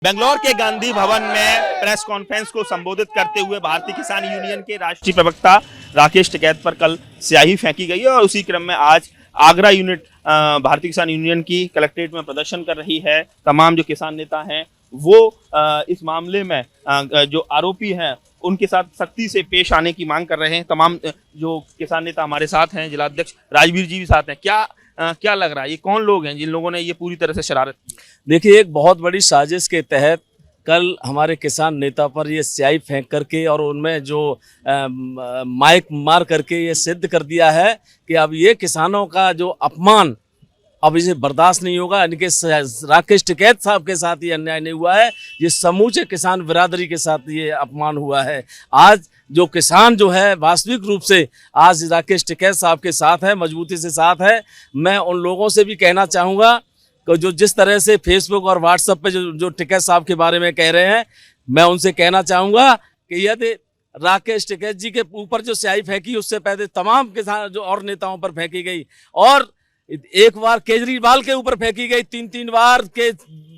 बेंगलोर के गांधी भवन में press conference को संबोधित करते हुए भारतीय किसान यूनियन के राष्ट्रीय प्रवक्ता राकेश टिकैत पर कल स्याही फेंकी गई है और उसी क्रम में आज आगरा यूनिट भारतीय किसान यूनियन की कलेक्ट्रेट में प्रदर्शन कर रही है। तमाम जो किसान नेता हैं वो इस मामले में जो आरोपी हैं उनके साथ सख्ती से पेश आने की मांग कर रहे हैं। तमाम जो किसान नेता हमारे साथ हैं, जिलाध्यक्ष राजवीर जी भी साथ हैं। क्या लग रहा है, ये कौन लोग हैं जिन लोगों ने ये पूरी तरह से शरारत की? देखिए, एक बहुत बड़ी साजिश के तहत कल हमारे किसान नेता पर ये स्याही फेंक करके और उनमें जो माइक मार करके ये सिद्ध कर दिया है कि अब ये किसानों का जो अपमान अब इसे बर्दाश्त नहीं होगा। इनके राकेश टिकैत साहब के साथ ये अन्याय नहीं हुआ है, ये समूचे किसान बिरादरी के साथ ये अपमान हुआ है। आज जो किसान जो है वास्तविक रूप से आज राकेश टिकैत साहब के साथ है, मजबूती से साथ है। मैं उन लोगों से भी कहना चाहूँगा कि जो जिस तरह से फेसबुक और व्हाट्सएप पे जो टिकैत साहब के बारे में कह रहे हैं, मैं उनसे कहना चाहूँगा कि यदि राकेश टिकैत जी के ऊपर जो स्याही फेंकी उससे पहले तमाम किसान जो और नेताओं पर फेंकी गई और एक बार केजरीवाल के ऊपर फेंकी गई, तीन बार के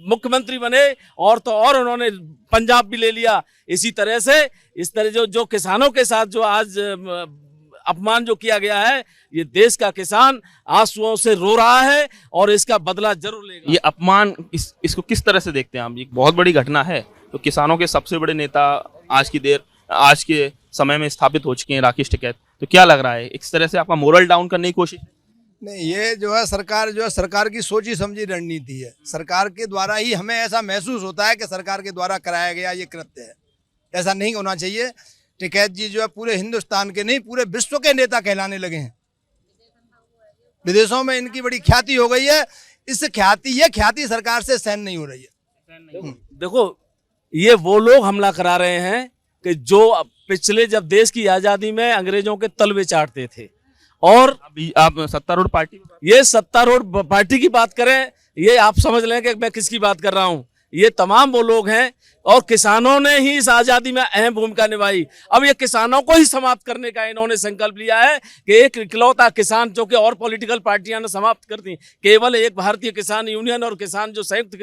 मुख्यमंत्री बने और तो और उन्होंने पंजाब भी ले लिया। इसी तरह से इस तरह जो किसानों के साथ जो आज अपमान जो किया गया है, ये देश का किसान आंसुओं से रो रहा है और इसका बदला जरूर लेगा। ये अपमान इसको किस तरह से देखते हैं आप? ये बहुत बड़ी घटना है। तो किसानों के सबसे बड़े नेता आज के समय में स्थापित हो चुके हैं राकेश टिकैत, तो क्या लग रहा है, इस तरह से आपका मोरल डाउन करने की कोशिश? नहीं, ये जो है सरकार की सोची समझी रणनीति है। सरकार के द्वारा ही हमें ऐसा महसूस होता है कि सरकार के द्वारा कराया गया ये कृत्य है। ऐसा नहीं होना चाहिए। टिकैत जी जो है पूरे हिंदुस्तान के नहीं पूरे विश्व के नेता कहलाने लगे हैं। विदेशों में इनकी बड़ी ख्याति हो गई है। ये ख्याति सरकार से सहन नहीं हो रही है। देखो, ये वो लोग हमला करा रहे हैं कि जो पिछले जब देश की आजादी में अंग्रेजों के तलवे चाटते थे। और अभी आप सत्तारूढ़ पार्टी, ये सत्तारूढ़ पार्टी की बात करें, ये आप समझ लें कि मैं किसकी बात कर रहा हूं। ये तमाम वो लोग हैं और किसानों ने ही इस आजादी में अहम भूमिका निभाई। अब ये किसानों को ही समाप्त करने का इन्होंने संकल्प लिया है कि एक इकलौता किसान, जो कि और पॉलिटिकल पार्टियां ने समाप्त कर दी, केवल एक भारतीय किसान यूनियन और किसान जो संयुक्त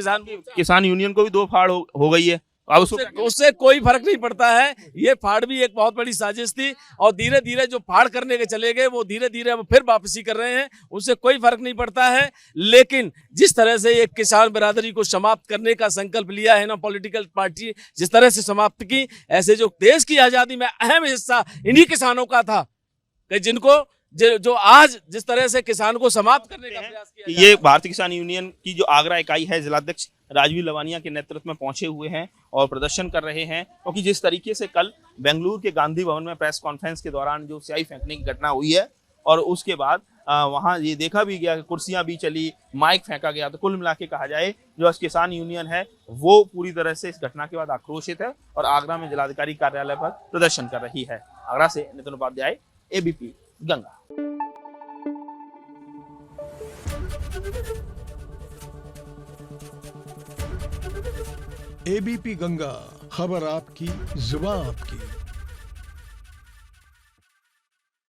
किसान यूनियन को भी दो फाड़ हो गई है। अब उससे कोई फर्क नहीं पड़ता है। ये फाड़ भी एक बहुत बड़ी साजिश थी और धीरे धीरे जो फाड़ करने के चले गए वो धीरे धीरे अब फिर वापसी कर रहे हैं। उससे कोई फर्क नहीं पड़ता है। लेकिन जिस तरह से एक किसान बिरादरी को समाप्त करने का संकल्प लिया है ना पॉलिटिकल पार्टी, जिस तरह से समाप्त की, ऐसे जो देश की आजादी में अहम हिस्सा इन्हीं किसानों का था कि जिनको जो आज जिस तरह से किसान को समाप्त करने का प्रयास किया। ये भारतीय किसान यूनियन की जो आगरा इकाई है, जिलाध्यक्ष राजवीर लवानिया के नेतृत्व में पहुंचे हुए हैं और प्रदर्शन कर रहे हैं, क्योंकि जिस तरीके से कल बेंगलुरु के गांधी भवन में प्रेस कॉन्फ्रेंस के दौरान जो स्याही फेंकने की घटना हुई है और उसके बाद वहां ये देखा भी गया कि कुर्सियां भी चली, माइक फेंका गया। तो कुल मिला के कहा जाए जो किसान यूनियन है वो पूरी तरह से इस घटना के बाद आक्रोशित है और आगरा में जिलाधिकारी कार्यालय पर प्रदर्शन कर रही है। आगरा से नितिन उपाध्याय, एबीपी गंगा। एबीपी गंगा, खबर आपकी, जुबान आपकी।